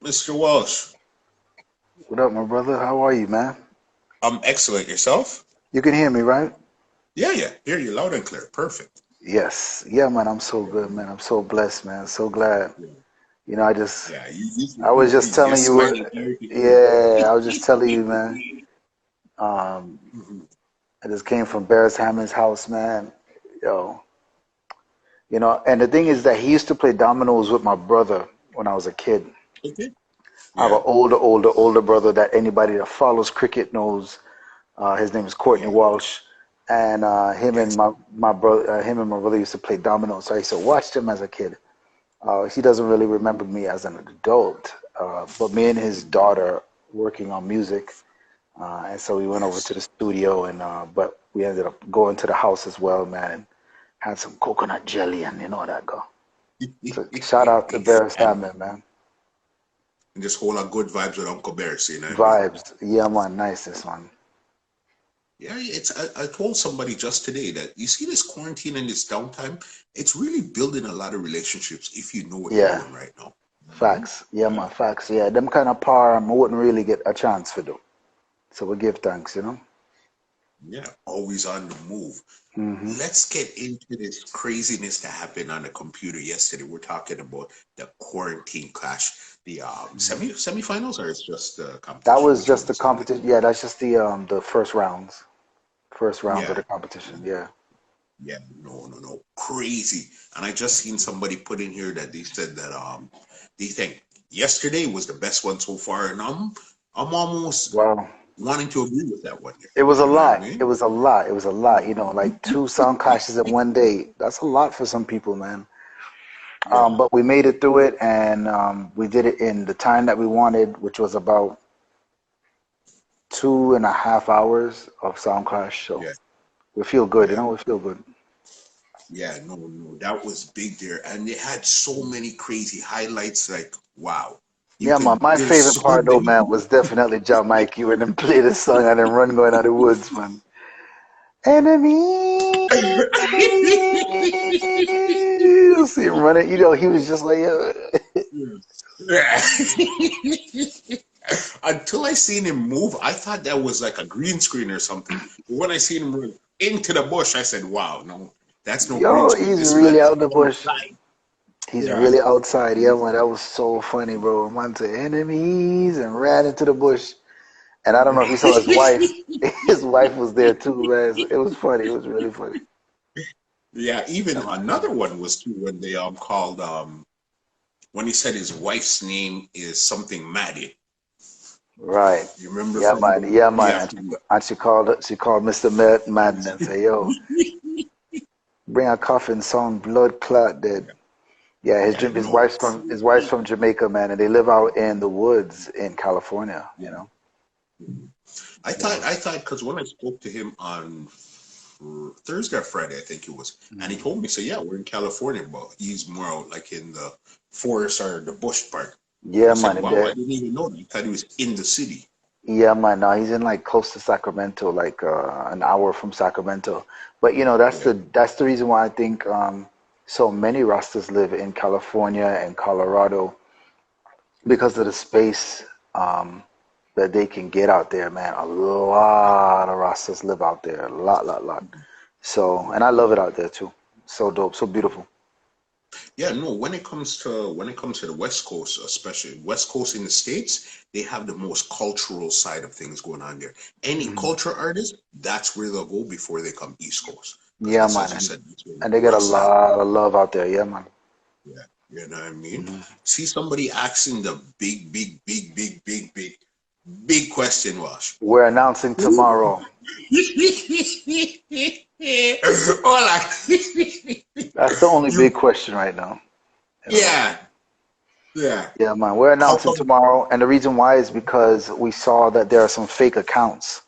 Mr. Walsh. What up, my brother? How are you, man? I'm excellent. Yourself? You can hear me, right? Yeah, yeah. Hear you loud and clear. Perfect. Yes. Yeah, man. I'm so Yeah, good, man. I'm so blessed, man. So glad. yeah. You know, I just, Yeah, I was just you're telling you, smiling ear to ear. yeah, I was just telling you, man. Um, Mhm. I just came from Barris Hammond's house, man. Yo, and the thing is that he used to play dominoes with my brother when I was a kid. Okay. I have Yeah, an older brother that anybody that follows cricket knows. His name is Courtney yeah. Walsh, and him and Yes. my brother, my brother used to play dominoes. So I used to watch them as a kid. He doesn't really remember me as an adult, but me and his Mhm. daughter working on music, and so we went over to Yes. the studio, and but we ended up going to the house as well, man, and had some coconut jelly, and you know how that go. So shout out to Barris and, Hammond, man. and just hold on good vibes with Uncle Bears, you know what I mean? Vibes, yeah, man, nice this one. Yeah, I told somebody just today that you see this quarantine and this downtime, it's really building a lot of relationships if you know what you're Yeah, doing right now. Mhm. facts, yeah, man, facts, yeah. Them kind of power, I wouldn't really get a chance for do. So we give thanks, you know. Yeah, always on the move. Hmm. Let's get into this craziness that happened on the computer yesterday. We're talking about the quarantine clash, the semifinals, or it's just the That competition. was Which one just the is it? competition. Yeah, that's just the first rounds of Yeah, the competition. Yeah. yeah, no, crazy. And I just seen somebody put in here that they said that they think yesterday was the best one so far, and I'm almost Wow. wanting to agree with that one. It was a You know what I lot. It mean? was a lot. It was a lot. Like two sound clashes in one day. That's a lot for some people, man. Yeah, But we made it through it, and we did it in the time that we wanted, which was about 2.5 hours of sound clash. So yeah, we feel good. yeah. We feel good. Yeah, no, that was big there, and they had so many crazy highlights. Like, wow, you Yeah, man. could. My There's favorite so part though, many. man, was definitely John Mikey when them play this song and then run going out of the woods, man. Enemy, enemy. You see him running. He was just like, Yeah. Until I seen him move, I thought that was like a green screen or something. But when I seen him run into the bush, I said, "Wow, no, that's no green yo, screen. he's This man really is out the bush. outside." He's Yeah. really outside. Yeah, man, that was so funny, bro. Man said enemies and ran into the bush. And I don't know if you saw his wife. His wife was there too, man. It was funny. It was really funny. Yeah, even Yeah, man. another one was too when they called when he said his wife's name is something Maddie. Right. You remember Yeah, from man. the Yeah, man. yeah And from she called Mr. Madden and say, "Yo, bring a coffin, son, blood clot dead." Yeah, yeah his no wife's from his wife's from Jamaica, man, and they live out in the woods in California. yeah. Yeah. I thought because when I spoke to him on Thursday or Friday, I think it was, and he Mhm. told me, so yeah, we're in California, but he's more out like in the forest or the bush part. I Yeah, said, man. wow, I didn't even know that. I thought he was in the city. Yeah, man. No, he's in like close to Sacramento, like an hour from Sacramento. But Yeah, that's the reason why I think so many Rastas live in California and Colorado because of the space that they can get out there, man. A lot of Rastas live out there, a lot. So, and I love it out there too. So dope, so beautiful. yeah. No, when it comes to the West Coast, especially West Coast in the States, they have the most cultural side of things going on there. Any Mhm. culture artist, that's where they'll go before they come East Coast, because Yeah, that's man, as you said, that's where and the they get a Rasta. lot of love out there. Yeah, man. Yeah, you know what I mean? Mhm. See somebody asking the big question, Wash. We're announcing Who? tomorrow. Hola. That's the only big You, question right now in the yeah, market. yeah. Yeah, man. We're How announcing come? tomorrow, and the reason why is because we saw that there are some fake accounts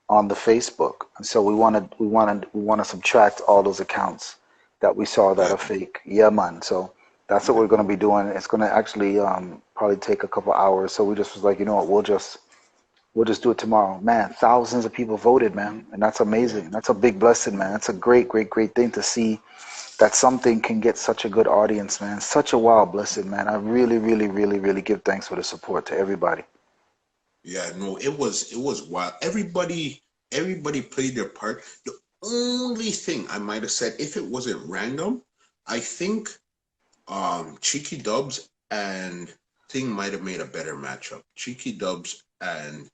on the Facebook, and so we want to subtract all those accounts that we saw that are Got you. fake. Yeah, man. So that's what Yeah, we're gonna be doing. It's gonna actually probably take a couple hours. So we just was like, you know what, we'll just do it tomorrow. Man, thousands of people voted, man, and that's yeah, amazing. That's a big blessing, man. That's a great thing to see that something can get such a good audience, man. Such a wild blessing, man. I really, really, really, really give thanks for the support to everybody. Yeah, no, it was wild. Everybody played their part. The only thing I might have said, if it wasn't random, I think Cheeky Dubs and Thing might have made a better matchup. Cheeky Dubs and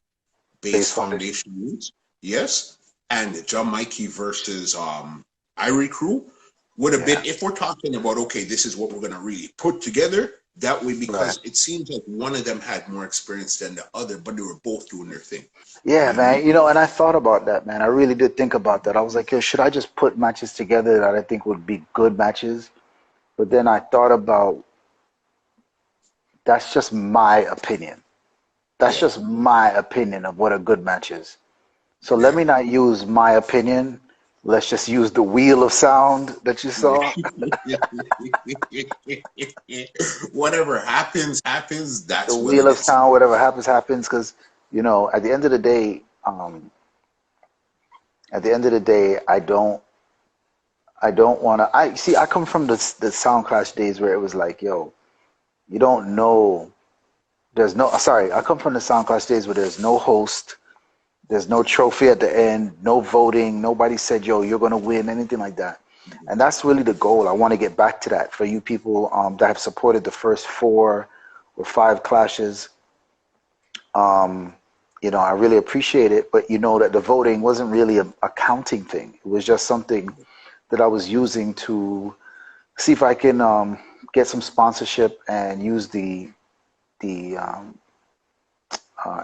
Base Base Foundation. Foundation Youth, yes, and John Mikey versus Irie Crew would have been, Yeah. if we're talking about, okay, this is what we're gonna really put together that way, Right. because it seems like one of them had more experience than the other, but they were both doing their thing. You Yeah, know what I mean? man. You know, and I thought about that, man. I really did think about that. I was like, yo, should I just put matches together that I think would be good matches? But then I thought about that's just my opinion. That's Yeah, just my opinion of what a good match is. So let yeah. me not use my opinion. Let's just use the wheel of sound that you saw. Whatever happens, happens. The That's what wheel it of is. sound, whatever happens, happens. Because, at the end of the day, I don't want to. I see. I come from the Sound Clash days where it was like, yo, you don't know. There's no. Sorry, I come from the Sound Clash days where there's no host, there's no trophy at the end, no voting. Nobody said, yo, you're gonna win, anything like that. And that's really the goal. I want to get back to that for you people that have supported the first 4 or 5 clashes. Um, I really appreciate it, but you know that the voting wasn't really a counting thing. It was just something that I was using to see if I can get some sponsorship and use the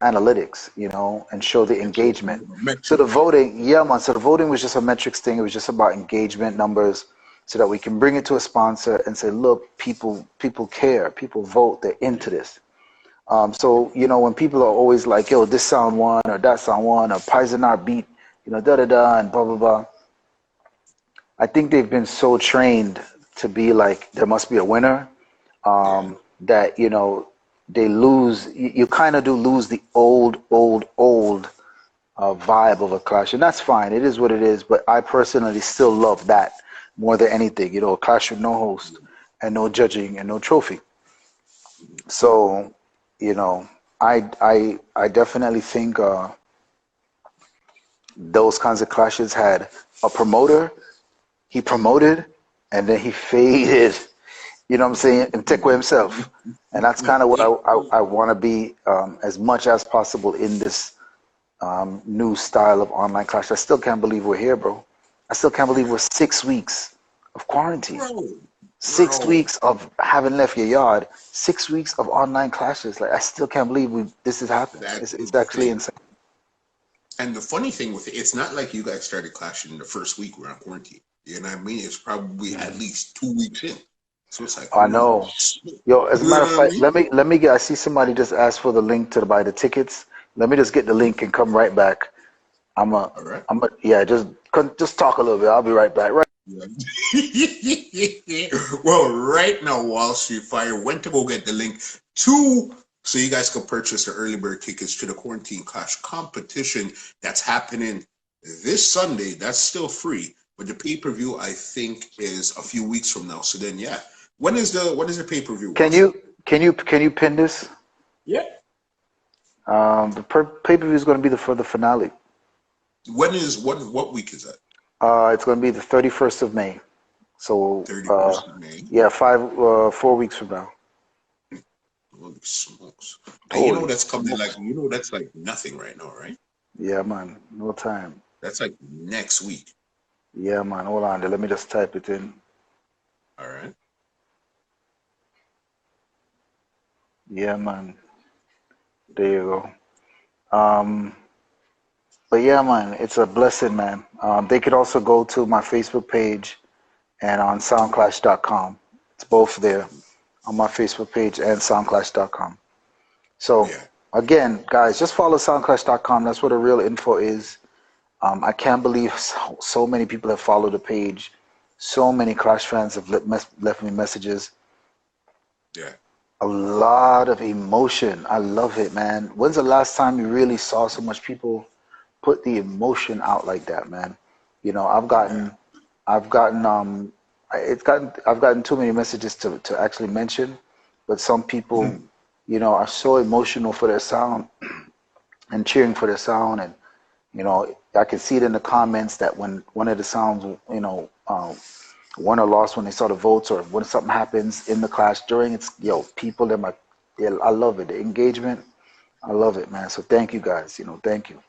analytics, and show the Yeah, so engagement. So metric. the voting, yeah, man. So the voting was just a metrics thing. It was just about engagement numbers, so that we can bring it to a sponsor and say, look, people care, people vote, they're into this. So when people are always like, yo, this sound won or that sound won or Paisanar beat, da da da and blah blah blah. I think they've been so trained to be like there must be a winner, Yeah. that they lose. You kind of do lose the old vibe of a clash, and that's fine. It is what it is. But I personally still love that more than anything. A clash with no host and no judging and no trophy. So, you know, I definitely think those kinds of clashes had a promoter. He promoted, and then he faded. You know what I'm saying? And Tekwe himself. And that's kind of what I want to be, as much as possible in this new style of online class. I still can't believe we're here, bro. I still can't believe we're 6 weeks of quarantine, Bro, 6 weeks bro, of having left your yard, 6 weeks of online classes. Like I still can't believe this has happened. that's It's actually insane. insane. And the funny thing with it, it's not like you guys started clashing the first week we're on quarantine. You know what I mean? It's probably at least 2 weeks in. So it's like, I holy know. shit. Yo, as a You matter know of what I fact, mean? let me get. I see somebody just asked for the link to buy the tickets. Let me just get the link and come right back. All right. Yeah, just talk a little bit. I'll be right back. Right. Yeah. Well, right now, Walshy Fire went to go get the link to so you guys can purchase the early bird tickets to the Quarantine Clash competition that's happening this Sunday. That's still free, but the pay per view I think is a few weeks from now. So then, yeah, when is the pay per view, Can Walshy? you can you pin this? Yeah. The pay per view is going to be for the finale. What week is that? It's going to be the 31st of May. So 31st of May. yeah, 4 weeks from now. Holy smokes! And Holy that's coming like smokes! that's like nothing right now, right? Yeah, man. No time. That's like next week. Yeah, man. Hold on. Let me just type it in. All right. Yeah, man. There you go. But yeah, man, it's a blessing, man. They could also go to my Facebook page and on soundclash.com. It's both there on my Facebook page and soundclash.com. So Yeah. again, guys, just follow soundclash.com. That's where the real info is. I can't believe so many people have followed the page. So many Clash fans have left me messages. Yeah. A lot of emotion. I love it, man. When's the last time you really saw so much people put the emotion out like that, man? You know, I've Yeah. gotten, I've gotten I've gotten too many messages to actually mention, but some people, Mhm. are so emotional for their sound and cheering for their sound, and I can see it in the comments that when one of the sounds, won or lost when they saw the votes or when something happens in the clash during it's people them are yeah, I love it. The engagement, I love it, man. So thank you guys. Thank you.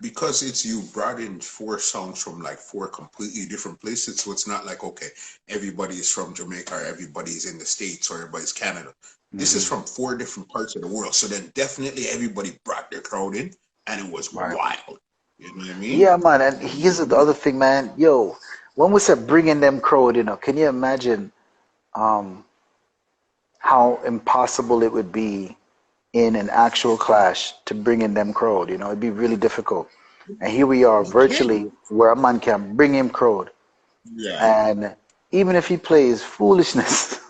Because it's you brought in four songs from like four completely different places, so it's not like okay, everybody is from Jamaica or everybody's in the States or everybody's Canada. This is Hmm. from four different parts of the world, so then definitely everybody brought their crowd in, and it was Right. wild. You know what I mean? Yeah, man. And here's the other thing, man. Yo, when we said bringing them crowd, can you imagine um, how impossible it would be in an actual clash to bring in them crowd? It'd be really difficult. And here we are You can't. virtually where a man can bring him crowd. Yeah. And even if he plays foolishness,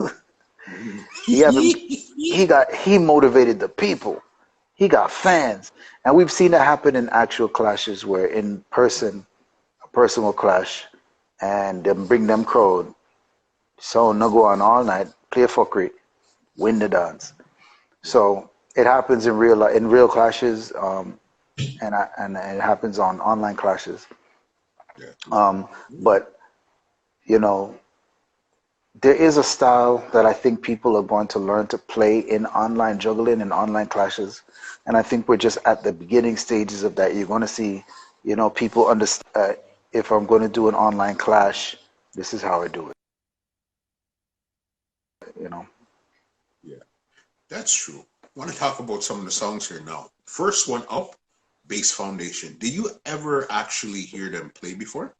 he haven't he motivated the people. He got fans. And we've seen that happen in actual clashes where in person a person will clash and then bring them crowd. So no go on all night, play fuckery, win the dance. So it happens in real clashes, and it happens on online clashes. Yeah. But you know, there is a style that I think people are going to learn to play in online juggling and online clashes, and I think we're just at the beginning stages of that. You're going to see, people understand. If I'm going to do an online clash, this is how I do it. You know. Yeah. That's true. I want to talk about some of the songs here now. First one up, Bass Foundation. Did you ever actually hear them play before?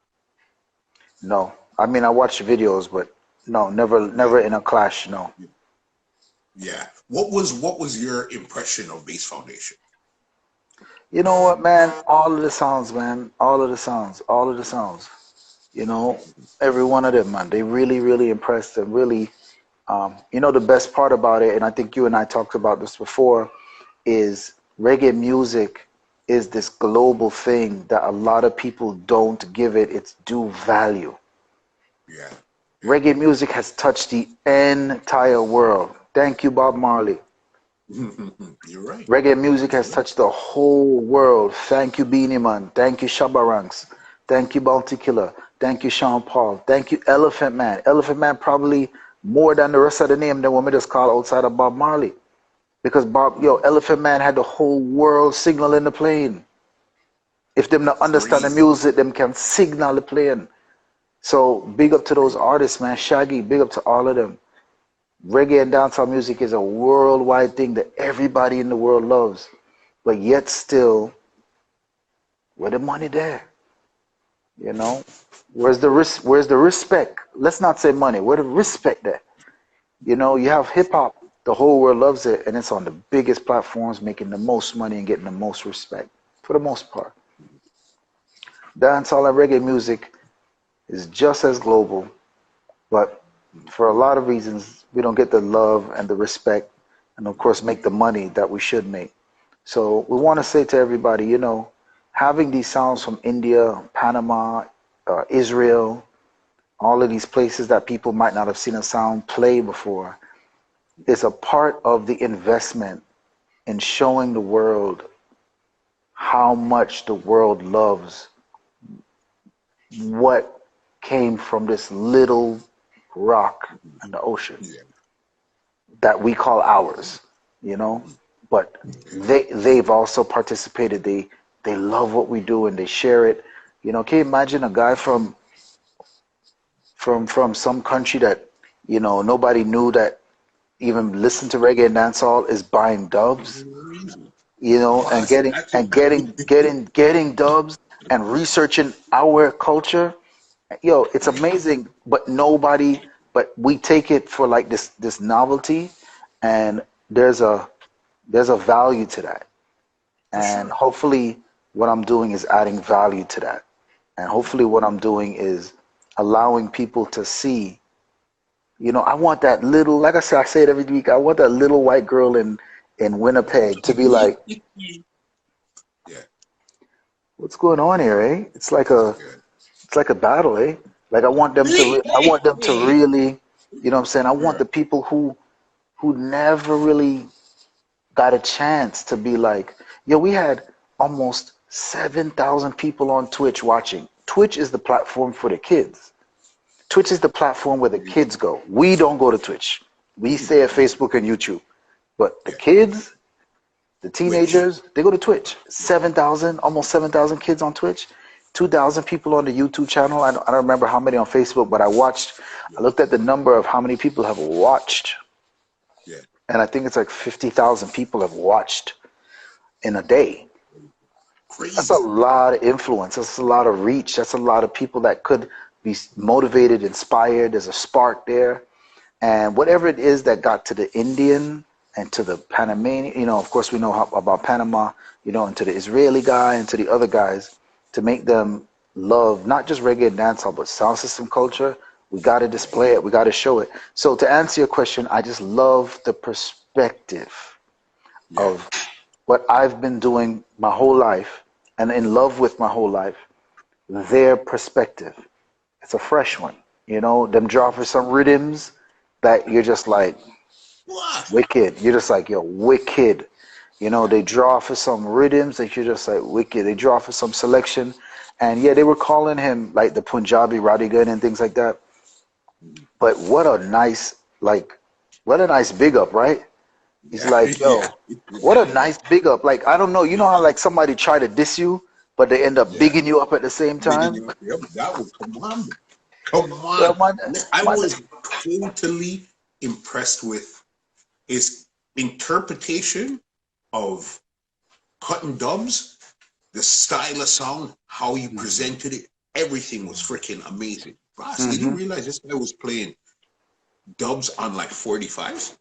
No, I mean I watch videos, but no, Yeah. never in a clash. No. Yeah. What was your impression of Bass Foundation? You know what, man? All of the sounds, man. All of the sounds. All of the sounds. You know, every one of them, man. They really, really impressed and really. The best part about it, and I think you and I talked about this before, is reggae music is this global thing that a lot of people don't give it its due value. Yeah. Yeah. Reggae music has touched the entire world. Thank you, Bob Marley. You're right. Reggae music You're has right. touched the whole world. Thank you, Beanie Man. Thank you, Shabba Ranks. Thank you, Bounty Killer. Thank you, Sean Paul. Thank you, Elephant Man. Elephant Man probably more than the rest of the name than what we just call outside of Bob Marley. Because Elephant Man had the whole world signal in the plane. If them not understand the Crazy. music, them can signal the plane. So big up to those Crazy. artists, man. Shaggy, big up to all of them. Reggae and dancehall music is a worldwide thing that everybody in the world loves. But yet still, where the money there? You know? Where's the respect? Let's not say money. Where the respect there? You have hip hop, the whole world loves it, and it's on the biggest platforms making the most money and getting the most respect for the most part. Dancehall and reggae music is just as global, but for a lot of reasons, we don't get the love and the respect, and of course, make the money that we should make. So we want to say to everybody, having these sounds from India, Panama, Israel, all of these places that people might not have seen a sound play before, is a part of the investment in showing the world how much the world loves what came from this little rock in the ocean Yeah. that we call ours, you know. But Yeah. they've also participated. They love what we do and they share it. Can you imagine a guy from some country that nobody knew that even listened to reggae and dancehall is buying dubs, Crazy. and Boss, imagine that. getting dubs and researching our culture. Yo, it's Yeah. amazing, but but we take it for like this novelty, and there's a there's a value to that. For And sure. hopefully what I'm doing is adding value to that. And hopefully what I'm doing is allowing people to see, I want that little, like I say it every week, I want that little white girl in Winnipeg to be like, Yeah. what's going on here, eh? It's like a Yeah. battle, eh? Like I want them to really, you know what I'm saying? I want the people who never really got a chance to be like, yo, we had almost 7,000 people on Twitch watching. Twitch is the platform for the kids. Twitch is the platform where the kids go. We don't go to Twitch. We stay at Facebook and YouTube. But the Yeah. kids, the Which, teenagers, they go to Twitch. 7,000, almost 7,000 kids on Twitch. 2,000 people on the YouTube channel. I don't remember how many on Facebook, but I looked at the number of how many people have watched. yeah, And I think it's like 50,000 people have watched in a day. That's a crazy. lot of influence. That's a lot of reach. That's a lot of people that could be motivated, inspired. There's a spark there. And whatever it is that got to the Indian and to the Panamanian, of course, we know about Panama, and to the Israeli guy and to the other guys, to make them love not just reggae and dancehall, but sound system culture. We got to display it. We got to show it. So to answer your question, I just love the perspective Yeah, of what I've been doing my whole life and in love with my whole life, their perspective. It's a fresh one. Them draw for some rhythms that you're just like, what? wicked. You're just like, yo, wicked. They draw for some rhythms that you're just like, wicked. They draw for some selection. And yeah, they were calling him like the Punjabi Radigan and things like that. But what a nice big up, right? He's Yeah, like, yeah, yo, what a nice big up. Like, I don't know, you know how like somebody try to diss you, but they end up yeah. bigging you up at the same Bigging time? you up. Yep, that would come on. Come Yeah, on. man, I man. was totally impressed with his interpretation of cutting dubs, the style of sound, how he presented it. Everything was freaking amazing. Ross, did you Hmm. realize this guy was playing dubs on like 45s?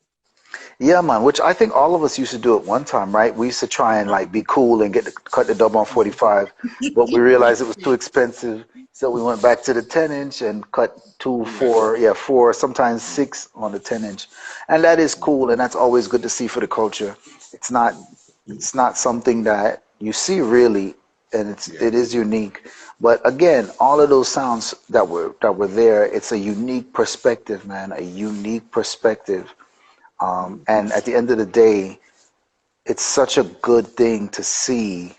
Yeah, man, which I think all of us used to do at one time, right? We used to try and like be cool and cut the dub on 45, but we realized it was too expensive. So we went back to the 10-inch and cut two, Yeah, four, yeah, four, sometimes six on the 10-inch. And that is cool, and that's always good to see for the culture. It's not it's not something that you see really, and yeah, it is unique. But again, all of those sounds that were there, it's a unique perspective, man, a unique perspective. And at the end of the day, it's such a good thing to see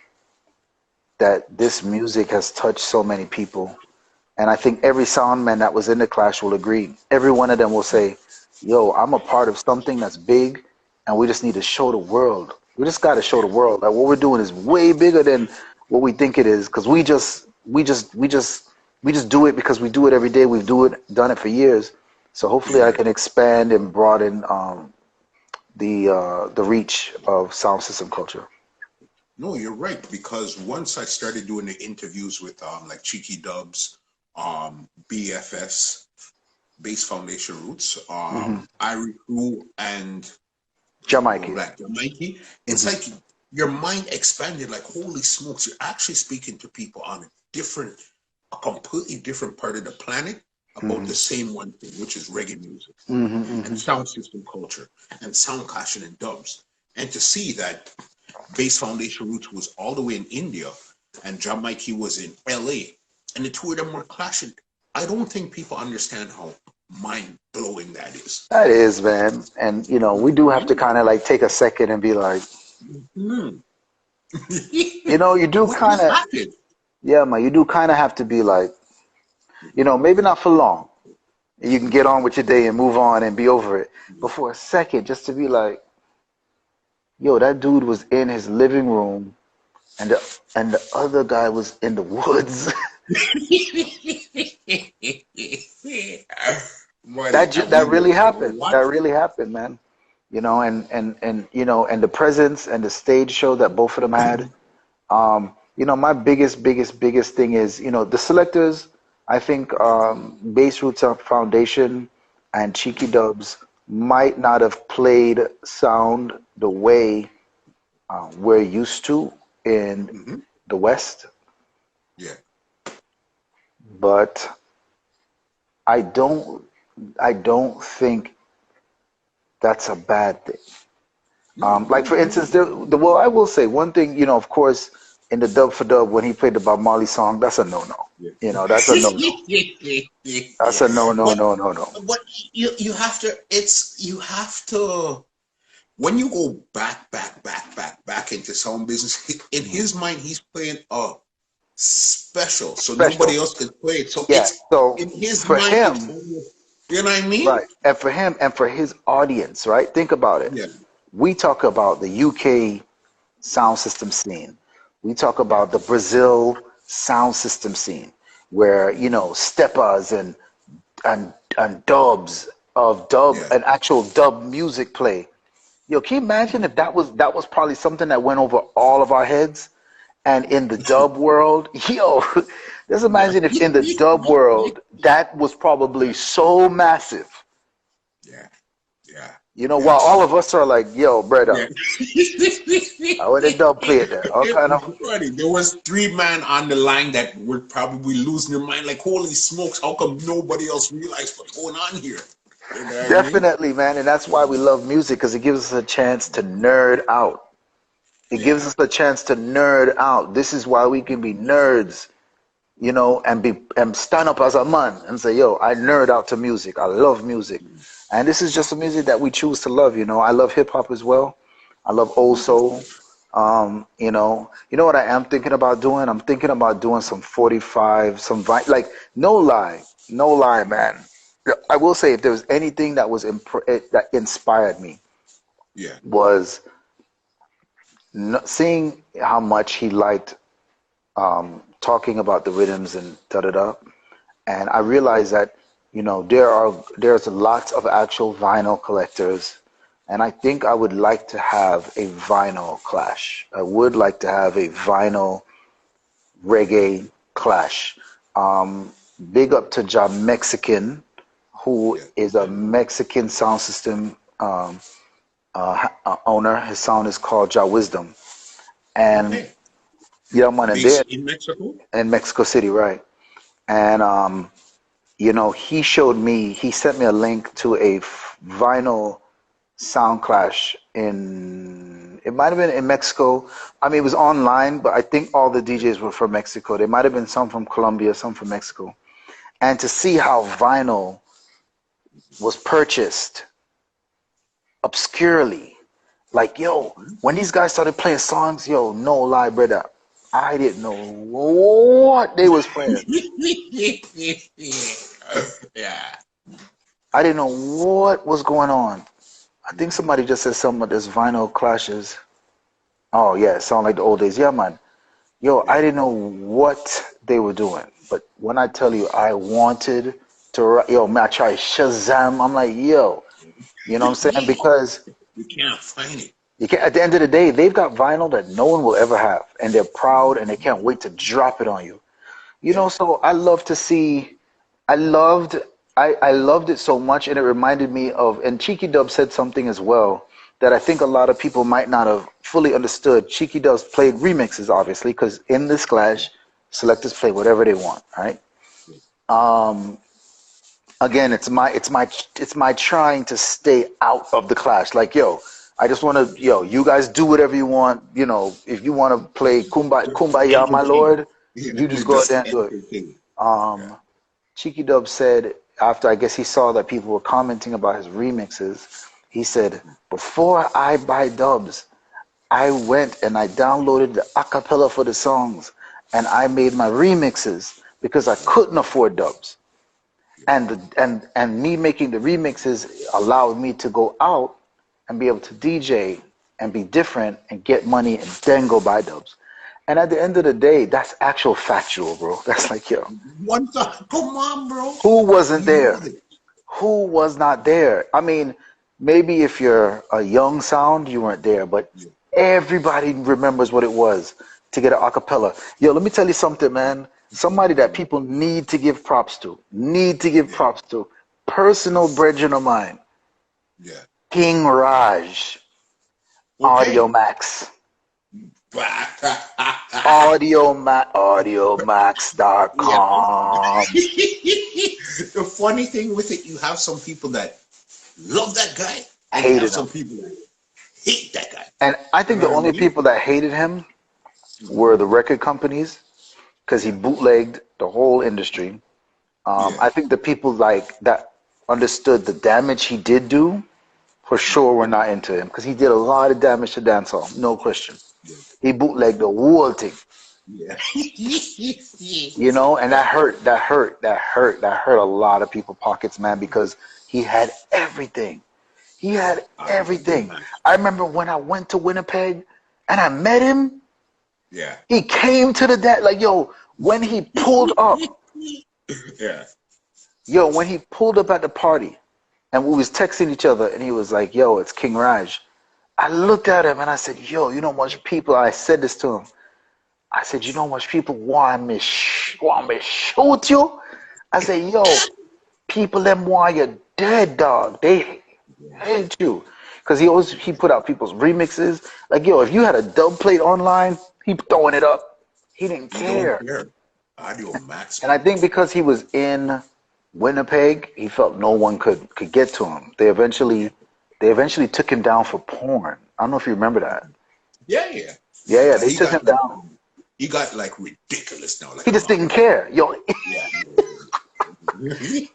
that this music has touched so many people. And I think every sound man that was in the Clash will agree. Every one of them will say, yo, I'm a part of something that's big, and we just need to show the world. We just got to show the world that what we're doing is way bigger than what we think it is, because we just do it because we do it every day. Done it for years. So hopefully I yeah. can expand and broaden the reach of sound system culture. No, you're right. Because once I started doing the interviews with like Cheeky Dubs, BFS, Base Foundation Roots, Hmm. Irie Crew, and Jamaica. Mikey, it's Hmm. like your mind expanded. Like holy smokes, you're actually speaking to people on a completely different part of the planet about Hmm. the same one thing, which is reggae music Hmm. and Hmm. sound system culture and sound clashing and dubs. And to see that Base Foundation Roots was all the way in India and John Mikey was in LA and the two of them were clashing. I don't think people understand how mind blowing that is. That is, man. And we do have to kind of like take a second and be like, Hmm. you do What kind just of, happened? yeah, man, you do kind of have to be like, maybe not for long. You can get on with your day and move on and be over it. But for a second, just to be like, yo, that dude was in his living room and the other guy was in the woods. Money, and we That were really happened. That watching. really happened, man. And the presence and the stage show that both of them had. My biggest thing is, the selectors. I think Bass Roots Foundation and Cheeky Dubs might not have played sound the way we're used to in Mhm. the West, Yeah. but I don't I don't think that's a bad thing. No, Like no, for no. instance, well, I will say one thing. Of course, in the dub for dub when he played the Bob Marley song, that's a no no. Yeah. You know, that's a no no. That's a no no But no no no. but you have to you have to when you go back into sound business, in Mhm. his mind he's playing a special, so nobody Special. else can play it. So Yeah. it's So in his for mind, it's him, almost, you know what I mean? right, and for him and for his audience, right? Think about it. Yeah, We talk about the UK sound system scene. We talk yeah, about the Brazil sound system scene, where you know steppers and dubs of dub yeah. and actual dub music play. Yo, can you imagine if that was probably something that went over all of our heads? And in the dub world, yo, just Yeah. imagine if in the dub world that was probably so massive. Yeah, yeah, You know, yeah, while all of us are like, yo, brother, yeah. how would the dub play it there? All kind of Funny. There was three man on the line that were probably losing their mind. Like, holy smokes, how come nobody else realized what's going on here? You know what I mean? definitely, man. And that's why we love music because it gives us a chance to nerd out. It gives Yeah, us a chance to nerd out. This is why we can be nerds, you know, and stand up as a man and say, "Yo, I nerd out to music. I love music." And this is just the music that we choose to love, you know. I love hip hop as well. I love old soul. You know what I am thinking about doing? I'm thinking about doing some 45, like no lie, man. I will say if there was anything that that inspired me yeah, was seeing how much he liked talking about the rhythms and da da da. And I realized that there's lots of actual vinyl collectors, and I think I would like to have a vinyl clash. I would like to have a vinyl reggae clash. Um, Big up to Ja Mexican, who yeah. is a Mexican sound system owner. His sound is called Ja Wisdom, and Okay. yeah, man, and they're Based in Mexico? in Mexico City, right? And he sent me a link to a vinyl sound clash it might have been in Mexico. I mean, it was online, but I think all the Yeah. DJs were from Mexico. There might have been some from Colombia, some from Mexico. And to see how vinyl was purchased obscurely, like, yo, when these guys started playing songs, yo, no lie, brother, I didn't know what they was playing. Yeah. I didn't know what was going on. I think somebody just said something about this vinyl clashes. Oh yeah, it sound like the old days. Yeah, man. Yo, I Yeah. didn't know what they were doing, but when I tell you, I wanted to. Yo, man, I tried Shazam. I'm like, yo, you know what I'm saying? Because You can't find it. you can At the end of the day, they've got vinyl that no one will ever have, and they're proud and they can't wait to drop it on you. You Yeah. know, so I love to see. I loved I loved it so much, and it reminded me of. And Cheeky Dub said something as well that I think a lot of people might not have fully understood. Cheeky Dub's played remixes, obviously, because in this Yeah. clash, selectors play whatever they want, right? Yeah. Again, it's my trying to stay out of the clash. Like, yo, I just want to, yo, you guys do whatever you want. You know, if you want to play Just Kumbaya, my entertain. lord, Yeah. you just go out Just there and do it. entertain. Yeah. Um, Cheeky Dub said after I guess he saw that people were commenting about his remixes, he said, before I buy dubs, I went and I downloaded the acapella for the songs and I made my remixes because I couldn't afford dubs. And me making the remixes allowed me to go out and be able to DJ and be different and get money and then go buy dubs. And at the end of the day, that's actual factual, bro. That's like, yo, One time. Come on, bro. who wasn't You there? know it. Who was not there? I mean, maybe if you're a young sound, you weren't there, but Yeah. everybody remembers what it was to get an acapella. Yo, let me tell you something, man. Somebody that people need to give props to, Yeah. personal brethren of mine, Yeah. King Raj, Audio Okay. Max, Yeah. audiomax.com. The funny thing with it, you have some people that love that guy, and you have Hated him. some people that hate that guy. And I You think know the what I only mean? people that hated him were the record companies because he Yeah. bootlegged the whole industry. Yeah. I think the people like that understood the damage he did do for sure were not into him because he did a lot of damage to dancehall, no question. Yeah. He bootlegged the whole thing, Yeah. you know, and Yeah. that hurt a lot of people pockets, man, because he had everything. He had Audio everything. Max. I remember when I went to Winnipeg and I met him, Yeah. he came to the like, yo, when he pulled up, Yeah. when he pulled up at the party and we was texting each other and he was like, yo, it's King Raj. I looked at him and I said, yo, you know much people, I said this to him. I said, you know much people want me shoot you? I said, yo, people them want you dead, dog. They hate you. Cause he put out people's remixes. Like, yo, if you had a dub plate online, he throwing it up. He didn't You don't care. care. Audio Max, And I man. think because he was in Winnipeg, he felt no one could get to him. They eventually took him down for porn. I don't know if you remember that. Yeah, yeah. Yeah, yeah, Yeah, they took him down. he got like ridiculous now, like He a just didn't model. care. Yo, Yeah.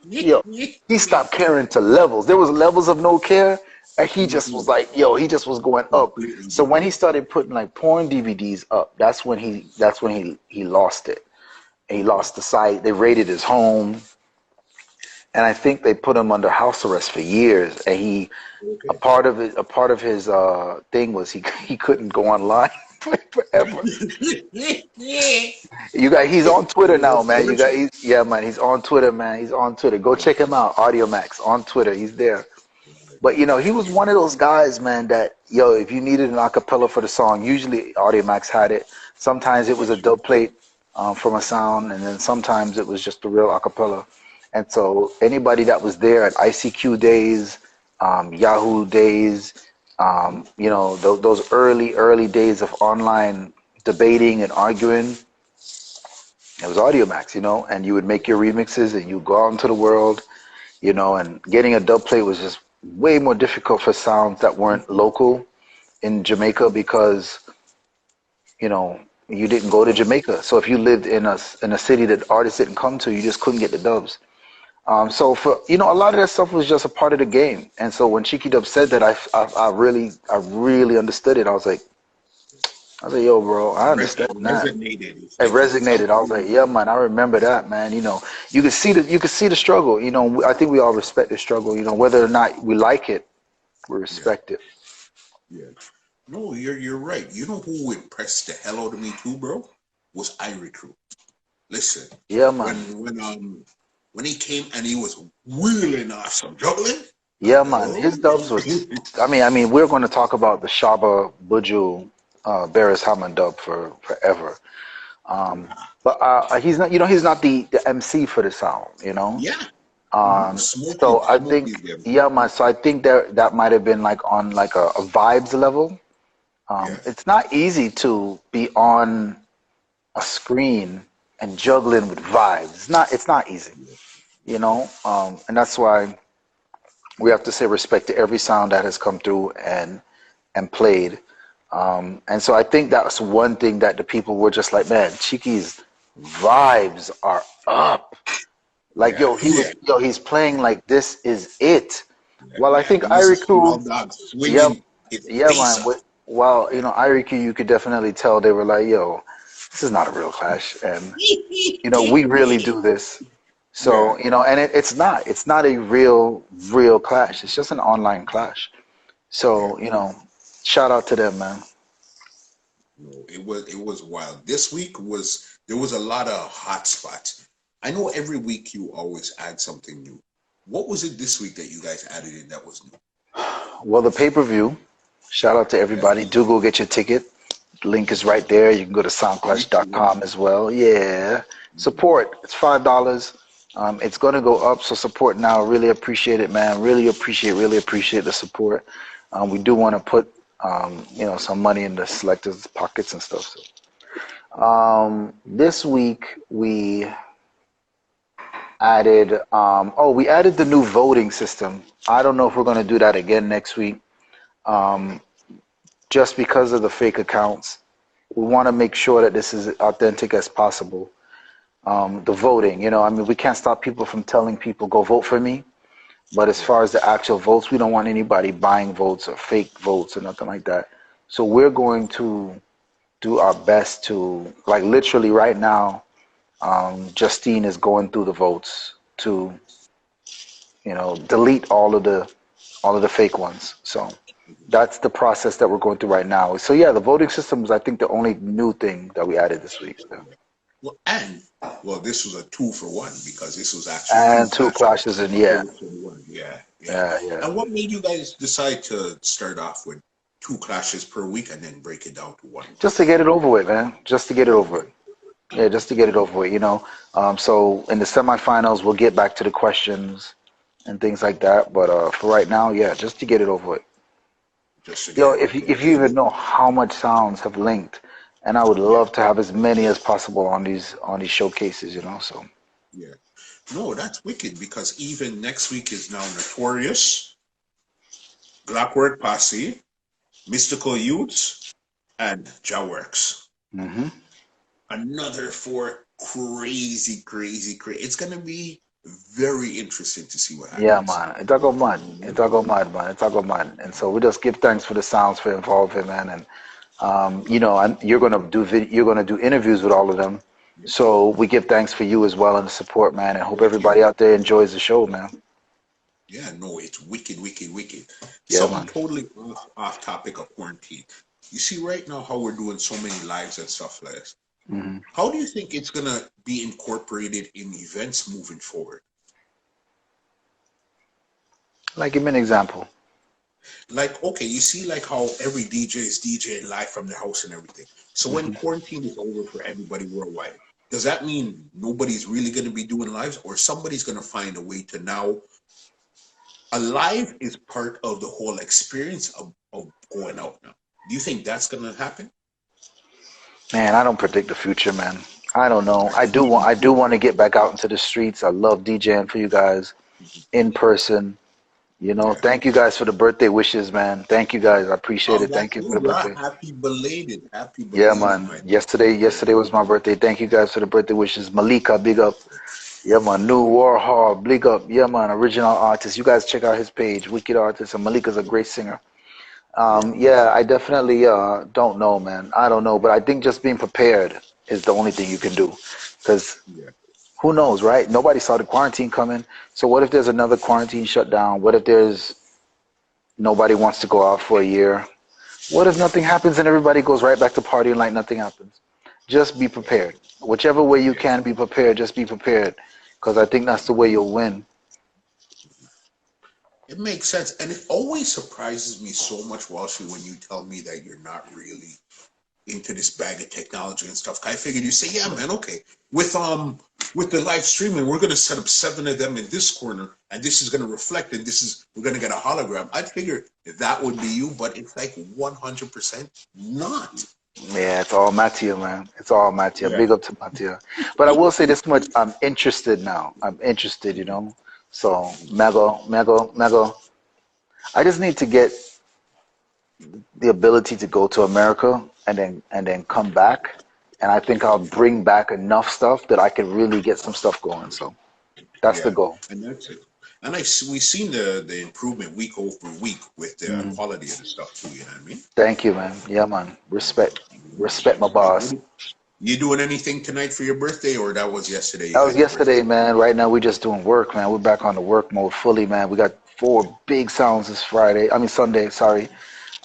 yo, he stopped caring to levels. There was levels of no care, and he just was like, yo, he just was going up. Completely So when he different. started putting like porn DVDs up, that's when he lost it. And he Okay. lost the site. They raided his home, and I think they put him under house arrest for years. And a Okay. part of his thing was he couldn't go online forever. He's on Twitter now, man. Yeah, man, he's on Twitter, man. He's on Twitter. Go check him out, Audio Max on Twitter. He's there. But he was one of those guys, man, that if you needed an acapella for the song, usually Audio Max had it. Sometimes it was a dub plate from a sound, and then sometimes it was just the real acapella. And so anybody that was there at ICQ days, Yahoo days, those early days of online debating and arguing, it was Audio Max, and you would make your remixes and you go out into the world, and getting a dub plate was just way more difficult for sounds that weren't local in Jamaica because, you didn't go to Jamaica. So if you lived in a city that artists didn't come to, you just couldn't get the dubs. So for a lot of that stuff was just a part of the game. And so when Cheeky Dub said that, I really understood it. I was like, yo, bro, I It understand that. resonated. It's It like it felt resonated. I was like, you. yeah, man, I remember that, man. You could see the struggle. I think we all respect the struggle. Whether or not we like it, we Yeah. respect it. Yeah. No, you're right. You know who impressed the hell out of me too, bro? Was Irie Crew. Listen, Yeah, when man. when he came and he was wheeling off some juggling, Yeah, man. oh, His dubs was. I mean, we're going to talk about the Shaba Buju, Barris Hammond dub forever. Um, but he's not. He's not the MC for the sound. yeah, So I Smokey think, them. yeah, man. So I think that might have been like on like a vibes level. Yeah, It's not easy to be on a screen and juggling with vibes. It's not easy, yeah, and that's why we have to say respect to every sound that has come through and played. And so I think that's one thing that the people were just like, man, Chiki's vibes are up. Like, yeah, yeah, he's playing like this is it. yeah, Well, I yeah. think He was a small Iriku, dog yeah, swinging his yeah, face man. up. Well, Iriku, you could definitely tell they were like, yo, this is not a real clash, and we really do this. Yeah, So, and it's not a real clash. It's just an online clash. yeah. So, shout out to them, man. No, it was wild. This week there was a lot of hot spots. I know every week you always add something new. What was it this week that you guys added in that was new? Well, the pay-per-view, shout out to Okay. everybody. Do go get your ticket. Link is right there. You can go to Appreciate soundclash.com as well. Yeah. it. Support. It's $5. It's going to go up, so support now. Really appreciate it, man. Really appreciate the support. We do want to put, some money in the selectors' pockets and stuff. So, this week we added the new voting system. I don't know if we're going to do that again next week, just because of the fake accounts. we want to make sure that this is authentic as possible. The voting, you know, I mean, we can't stop people from telling people go vote for me. But as Yeah. far as the actual votes, we don't want anybody buying votes or fake votes or nothing like that. So we're going to do our best to, like, literally right now, Justine is going through the votes to, you know, delete all of the fake ones. So that's the process that we're going through right now. So yeah, the voting system was, I think, the only new thing that we added this week. So. Well, and well, this was a 2-for-1 because this was actually two And two classes. clashes, and yeah, Both in one. Yeah, yeah. yeah, yeah. And what made you guys decide to start off with 2 classes per week and then break it down to one Just to class? get it over with, man. Just to get it over with. Yeah, just to get it over with, you know. So in the semifinals, we'll get back to the questions and things like that. But for right now, yeah, just to get it over with. Just to get Yo, it if over you, with. if you even know how much sounds have linked, and I would Yeah, love to have as many as possible on these showcases, you know. So yeah. No, that's wicked because even next week is now Notorious, Clockwork Posse, Mystical Youths, and Jaworks. hmm Another 4 crazy, crazy, crazy. It's gonna be very interesting to see what yeah, happens. man, it's all go mad. It's all go mad, man. It's all go mad. And so we just give thanks for the sounds for involving, man. And you know, and you're gonna do interviews with all of them. So we give thanks for you as well and the support, man, and hope Thank you. everybody out there enjoys the show, man. Yeah, no, it's wicked, wicked, wicked. Yeah, Something man. totally off topic of quarantine. You see, right now, how we're doing so many lives and stuff like this. hmm How do you think it's gonna be incorporated in events moving forward? Like, give me an example. Like, okay, you see, like how every DJ is DJing live from their house and everything. So when hmm quarantine is over for everybody worldwide, does that mean nobody's really gonna be doing lives, or somebody's gonna find a way to now? A live is part of the whole experience of going out now. Do you think that's gonna happen? Man, I don't predict the future, man. I don't know. Right. I do want to get back out into the streets. I love DJing for you guys in person. You know, Yeah. thank you guys for the birthday wishes, man. Thank you guys. I appreciate Oh, it. that's Thank you for you, the bro. birthday. Happy belated. Happy Yeah, belated, man. my Yesterday was my birthday. Thank you guys for the birthday wishes. Malika, big up. Yeah, man. New Warhol, big up. Yeah, man. Original artist. You guys check out his page. Wicked artist. And Malika's a great singer. yeah. Yeah, I definitely don't know, man. I don't know, but I think just being prepared is the only thing you can do. Because Yeah. who knows, right? Nobody saw the quarantine coming. So what if there's another quarantine shutdown? What if there's nobody wants to go out for a year? What if nothing happens and everybody goes right back to partying like nothing happens? Just be prepared. Whichever way you Yeah. can be prepared, just be prepared. Because I think that's the way you'll win. It makes sense. And it always surprises me so much, Walshy, when you tell me that you're not really into this bag of technology and stuff. I figured you say, yeah, man, okay. With the live streaming, we're gonna set up 7 of them in this corner, and this is gonna reflect, and we're gonna get a hologram. I figured that would be you, but it's like 100% not. Yeah, it's all Mattia, man. It's all Mattia. Yeah. Big up to Mattia. But I will say this much: I'm interested now. I'm interested, you know. So mega, mega, mega. I just need to get the ability to go to America and then come back, and I think I'll bring back enough stuff that I can really get some stuff going. So that's the Yeah, goal. and that's it. And we've seen the improvement week over week with the Mhm. quality of the stuff too. You know what I mean? Thank you, man. Yeah, man. Respect my boss. You doing anything tonight for your birthday, or that was yesterday? You That was had your yesterday, birthday. man. Right now, we're just doing work, man. We're back on the work mode fully, man. We got 4 big sounds this Friday. I mean, Sunday, sorry.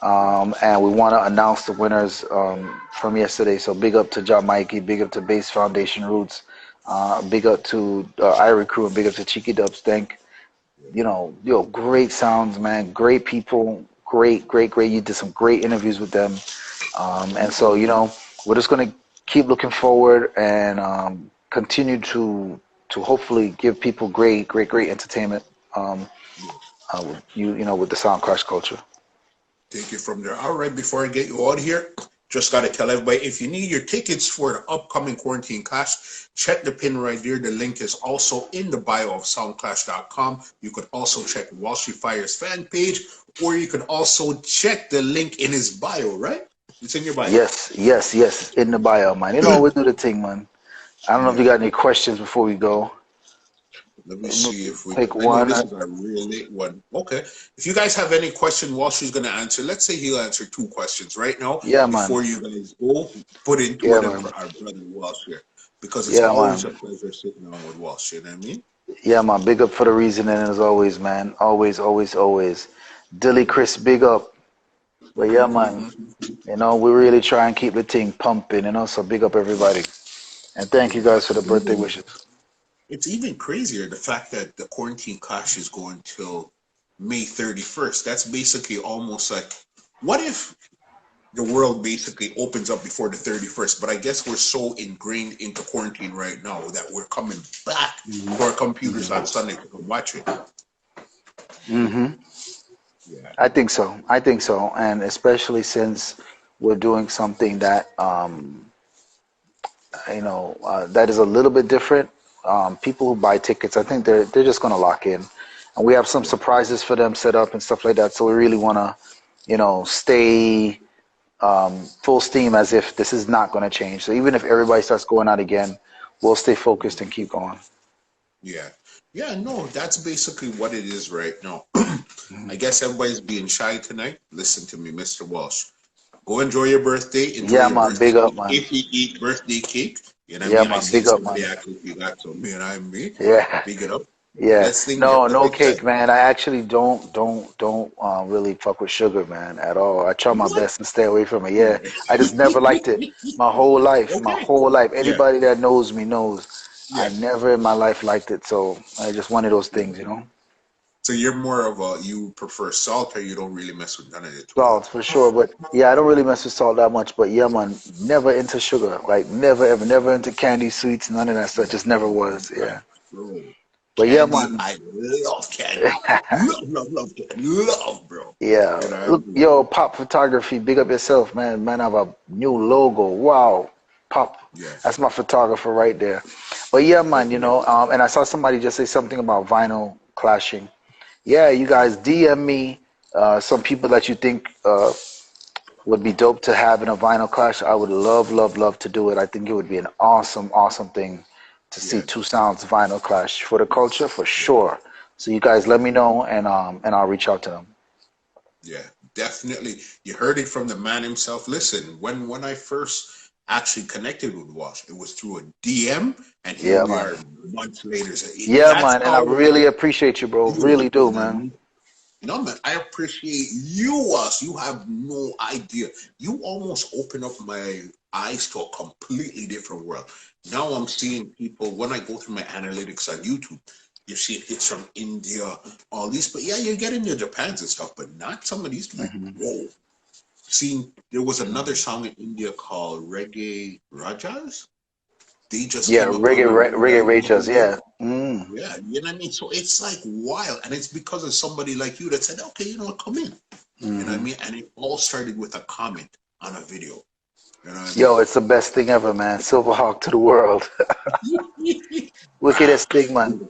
And we want to announce the winners from yesterday. So big up to John Mikey, big up to Base Foundation Roots, big up to Irie Crew, and big up to Cheeky Dubs. Great sounds, man. Great people. Great, great, great. You did some great interviews with them. And so, we're just going to keep looking forward and continue to hopefully give people great, great, great entertainment. With the Sound Crash culture. Take it from there. All right, before I get you out of here, just got to tell everybody if you need your tickets for the upcoming quarantine clash, check the pin right there. The link is also in the bio of soundclash.com. You could also check Walshy Fire's fan page, or you could also check the link in his bio, right? It's in your bio. Yes, in the bio, man. You know, we do the thing, man. I don't know if you Yeah. got any questions before we go. Let me see if we Pick can. I know one. this is a real late one. Okay. If you guys have any question, Walshy's going to answer. Let's say he'll answer 2 questions right now Yeah, man. before you guys go. Put in two Yeah, of them man. for our brother Walsh here because it's Yeah, always a man. pleasure sitting down with Walsh. You know what I mean? Yeah, man. Big up for the reasoning as always, man. Always. Dilly Chris, big up. But yeah, man. You know, we really try and keep the thing pumping, you know, so big up everybody. And thank you Yeah. guys for the birthday wishes. It's even crazier the fact that the quarantine clash is going till May 31st. That's basically almost like, what if the world basically opens up before the 31st? But I guess we're so ingrained into quarantine right now that we're coming back to our computers on Sunday to go watch it. Mm-hmm. Yeah. I think so. And especially since we're doing something that, that is a little bit different. People who buy tickets, I think they're just going to lock in. And we have some Yeah. surprises for them set up and stuff like that. So we really want to, stay full steam as if this is not going to change. So even if everybody starts going out again, we'll stay focused and keep going. Yeah. Yeah, no, that's basically what it is right now. I guess everybody's being shy tonight. Listen to me, Mr. Walsh. Go enjoy your birthday. Enjoy Yeah, your man. birthday Big up, cake. man. If you eat birthday cake, you know what I Yeah, mean? I man. seen Big up, somebody man. actually you got some, you know what I mean? Yeah. Big it up. Yeah. Let's think No, just a no big cake, time. man. I actually don't really fuck with sugar, man, at all. I try my What? best to stay away from it. Yeah. I just never liked it. My whole life. My Okay. whole life. Yeah. Anybody that knows me knows I Yeah. never in my life liked it. So I just one of those Yeah. things, you know. So you're more of a, you prefer salt or you don't really mess with none of the two of them? Salt for sure, but yeah, I don't really mess with salt that much. But yeah, man, never into sugar. Like never ever, never into candy, sweets, none of that stuff. Just never was. Yeah. Bro. But yeah, Candy, man. I love candy. Love candy. Love, bro. Yeah. You know what I Look, mean? yo, Pop Photography, big up yourself, man. Man, I have a new logo. Wow. Pop. Yeah. That's my photographer right there. But yeah, man, Okay. and I saw somebody just say something about vinyl clashing. Yeah, you guys DM me some people that you think would be dope to have in a vinyl clash. I would love to do it. I think it would be an awesome thing to see Yeah. two sounds vinyl clash for the culture for sure. So you guys let me know and I'll reach out to them. Yeah, definitely. You heard it from the man himself. Listen, when I first actually connected with Walsh, it was through a DM, and here Yeah, we man. are months later. So Yeah, that's man, and I how really appreciate you, bro. you, Really do, know what I man. mean? No, man, I appreciate you, Walsh. You have no idea. You almost open up my eyes to a completely different world. Now I'm seeing people when I go through my analytics on YouTube. You see hits from India, all these, but yeah, you're getting the Japans and stuff, but not some of these. Like, Hmm. whoa, seen there was another song in India called Reggae Rajas. They just Yeah, came up on our reggae radar the other Rachels. day. Yeah. Mm. Yeah, you know what I mean? So it's like wild. And it's because of somebody like you that said, okay, you know what, come in. You know what I Hmm. mean? And it all started with a comment on a video. You know what I Yo, mean? it's the best thing ever, man. Silverhawk to the world. Ah, Wickedest thing, man.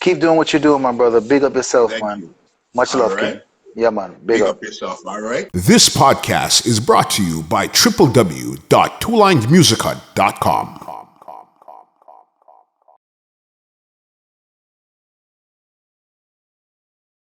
Keep doing what you're doing, my brother. Big up yourself, thank man. you. Much All love, right. King. Yeah, man. Big Big up. up yourself. All right. This podcast is brought to you by www.twolinedmusica.com.